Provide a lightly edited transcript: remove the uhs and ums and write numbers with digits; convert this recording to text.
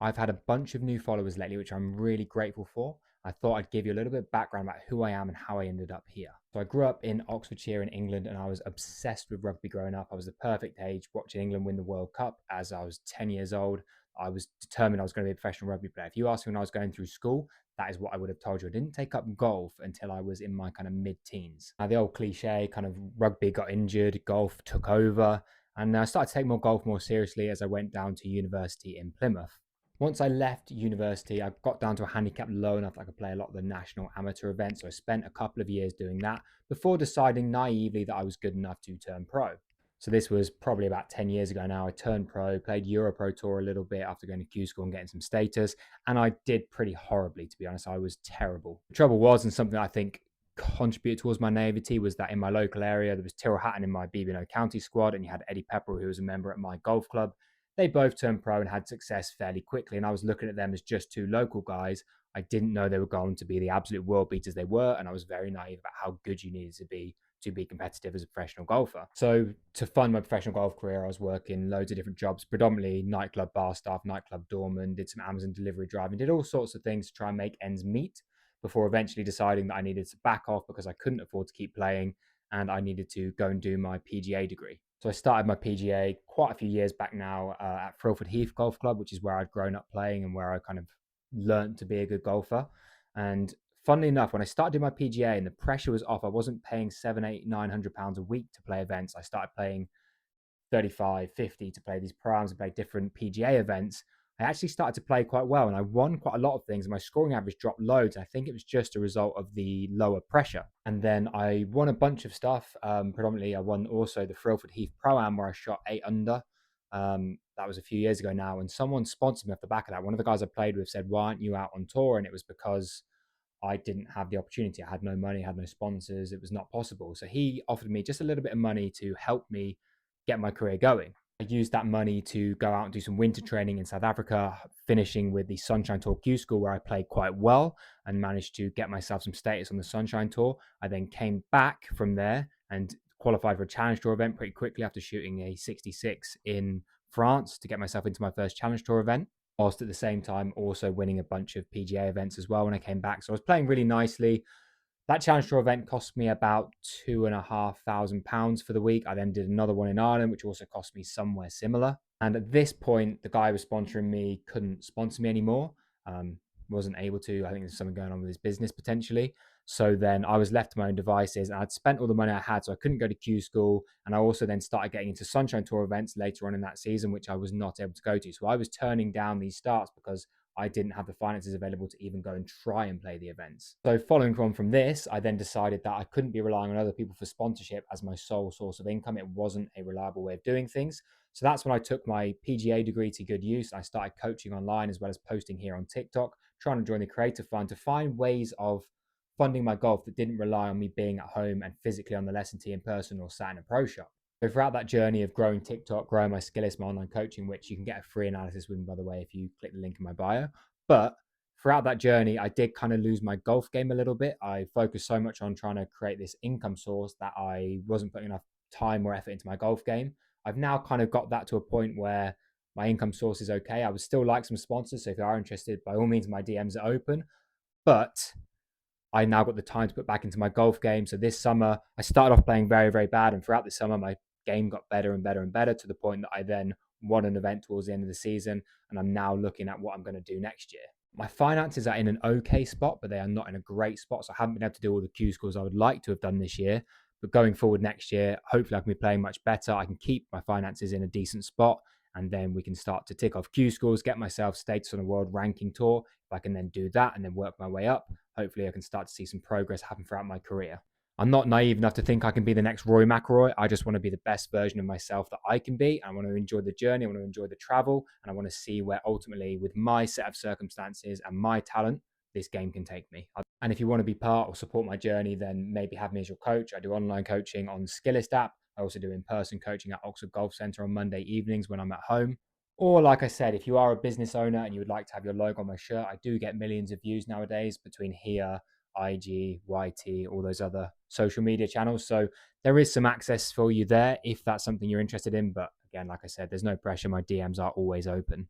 I've had a bunch of new followers lately, which I'm really grateful for. I thought I'd give you a little bit of background about who I am and how I ended up here. So I grew up in Oxfordshire in England and I was obsessed with rugby growing up. I was the perfect age watching England win the World Cup as I was 10 years old. I was determined I was going to be a professional rugby player. If you asked me when I was going through school, that is what I would have told you. I didn't take up golf until I was in my kind of mid-teens. Now, the old cliche kind of rugby got injured, golf took over, and I started to take more golf more seriously as I went down to university in Plymouth. Once I left university, I got down to a handicap low enough that I could play a lot of the national amateur events. So I spent a couple of years doing that before deciding naively that I was good enough to turn pro. So this was probably about 10 years ago now. I turned pro, played Europro Tour a little bit after going to Q school and getting some status. And I did pretty horribly, to be honest. I was terrible. The trouble was, and something I think contributed towards my naivety, was that in my local area, there was Tyrrell Hatton in my BB&O County squad, and you had Eddie Pepperell, who was a member at my golf club. They both turned pro and had success fairly quickly. And I was looking at them as just two local guys. I didn't know they were going to be the absolute world beaters they were. And I was very naive about how good you needed to be competitive as a professional golfer. So to fund my professional golf career, I was working loads of different jobs, predominantly nightclub bar staff, nightclub doorman, did some Amazon delivery driving, did all sorts of things to try and make ends meet before eventually deciding that I needed to back off because I couldn't afford to keep playing and I needed to go and do my PGA degree. So I started my PGA quite a few years back now at Thrillford Heath Golf Club, which is where I'd grown up playing and where I kind of learned to be a good golfer. And funnily enough, when I started doing my PGA and the pressure was off, I wasn't paying seven, eight, £900 a week to play events. I started paying 35, 50 to play these pro-ams and play different PGA events. I actually started to play quite well and I won quite a lot of things. My scoring average dropped loads. I think it was just a result of the lower pressure. And then I won a bunch of stuff. Predominantly, I won also the Thrillford Heath Pro-Am where I shot 8 under. That was a few years ago now. And someone sponsored me off the back of that. One of the guys I played with said, "Why aren't you out on tour?" And it was because I didn't have the opportunity. I had no money, had no sponsors. It was not possible. So he offered me just a little bit of money to help me get my career going. I used that money to go out and do some winter training in South Africa, finishing with the Sunshine Tour Q School, where I played quite well and managed to get myself some status on the Sunshine Tour. I then came back from there and qualified for a Challenge Tour event pretty quickly after shooting a 66 in France to get myself into my first Challenge Tour event, whilst at the same time also winning a bunch of PGA events as well when I came back. So I was playing really nicely. That Challenge Tour event cost me about £2,500 for the week. I then did another one in Ireland, which also cost me somewhere similar. And at this point, the guy who was sponsoring me couldn't sponsor me anymore. Wasn't able to. I think there's something going on with his business potentially. So then I was left to my own devices and I'd spent all the money I had, so I couldn't go to Q school. And I also then started getting into Sunshine Tour events later on in that season, which I was not able to go to. So I was turning down these starts because I didn't have the finances available to even go and try and play the events. So following on from this, I then decided that I couldn't be relying on other people for sponsorship as my sole source of income. It wasn't a reliable way of doing things. So that's when I took my PGA degree to good use. I started coaching online as well as posting here on TikTok, trying to join the Creative Fund to find ways of funding my golf that didn't rely on me being at home and physically on the lesson tee in person or sat in a pro shop. So throughout that journey of growing TikTok, growing my Skillist, my online coaching, which you can get a free analysis with me, by the way, if you click the link in my bio. But throughout that journey, I did kind of lose my golf game a little bit. I focused so much on trying to create this income source that I wasn't putting enough time or effort into my golf game. I've now kind of got that to a point where my income source is okay. I would still like some sponsors. So if you are interested, by all means, my DMs are open. But I now got the time to put back into my golf game. So this summer, I started off playing very, very bad. And throughout the summer, my game got better and better and better to the point that I then won an event towards the end of the season. And I'm now looking at what I'm going to do next year. My finances are in an okay spot, but they are not in a great spot. So I haven't been able to do all the Q scores I would like to have done this year. But going forward next year, hopefully I can be playing much better. I can keep my finances in a decent spot. And then we can start to tick off Q scores, get myself status on a world ranking tour. If I can then do that and then work my way up, hopefully I can start to see some progress happen throughout my career. I'm not naive enough to think I can be the next Rory McIlroy. I just want to be the best version of myself that I can be. I want to enjoy the journey. I want to enjoy the travel. And I want to see where ultimately, with my set of circumstances and my talent, this game can take me. And if you want to be part or support my journey, then maybe have me as your coach. I do online coaching on Skillist app. I also do in-person coaching at Oxford Golf Centre on Monday evenings when I'm at home. Or like I said, if you are a business owner and you would like to have your logo on my shirt, I do get millions of views nowadays between here, IG, YT, all those other social media channels. So there is some access for you there if that's something you're interested in. But again, like I said, there's no pressure. My DMs are always open.